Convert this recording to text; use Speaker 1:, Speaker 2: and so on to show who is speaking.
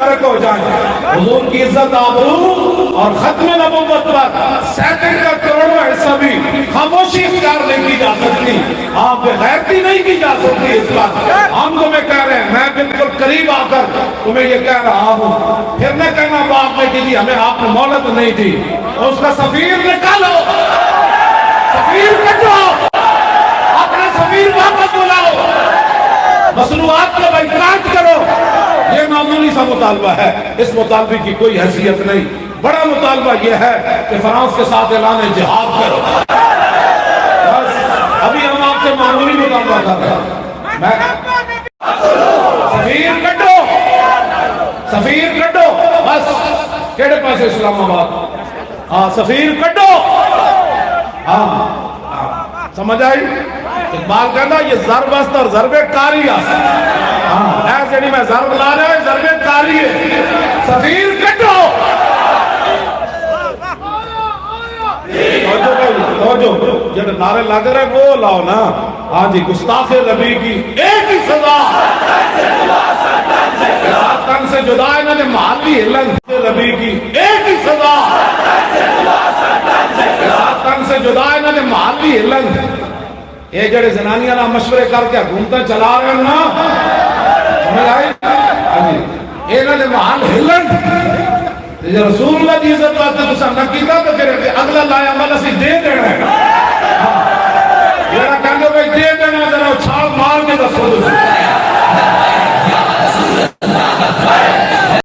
Speaker 1: متفرق ہو جائیں. حضور کی عزت آبرو اور ختم نبوت پر سیکنڈ کا کروڑواں حصہ بھی خاموشی اختیار نہیں کی جا سکتی. آپ بے غیرتی نہیں کی جا سکتی. اس بات ہم تمہیں کہہ رہے ہیں, میں بالکل قریب آ کر تمہیں یہ کہہ رہا ہوں, پھر نہ کہنا باپ نے کی ہمیں آپ نے مہلت نہیں دی. اس کا سفیر نکالو, سفیر کٹو, اپنا سفیر واپس بلاؤ, مصنوعات کا بائیکاٹ کرو. یہ معمولی سا مطالبہ ہے, اس مطالبے کی کوئی حیثیت نہیں. بڑا مطالبہ یہ ہے کہ فرانس کے ساتھ اعلان جہاد کرو. بس ابھی ہم آپ سے معمولی مطالبہ کر رہے ہیں. سفیر کٹو, سفیر کٹو, بس کیڑے پاسے اسلام آباد, ہاں سفیر کٹو. ہاں سمجھ آئی؟ اقبال کہنا یہ ضرب است اور ضرب کاری است. ہاں ایسے نہیں میں ضرب لا رہا ہے, ضرب کاری ہے. سفیر کٹو. جب نعرے لگ رہے وہ لاؤ نا. ہاں جی, گستاخ نبی کی ایک ہی سزا, تن سے جدا انہوں نے محلی ہلن. نبی کی ایک ہی سزا, تن سے جدا انہوں نے محلی ہلن. یہ جڑے زنانیاں نہ مشورے کر کے حکومتیں چلا رہے ہیں نا, سمجھ آئی؟ انہوں نے محل ہلن. رسول اللہ کی عزت واسطے تو نہ کیتا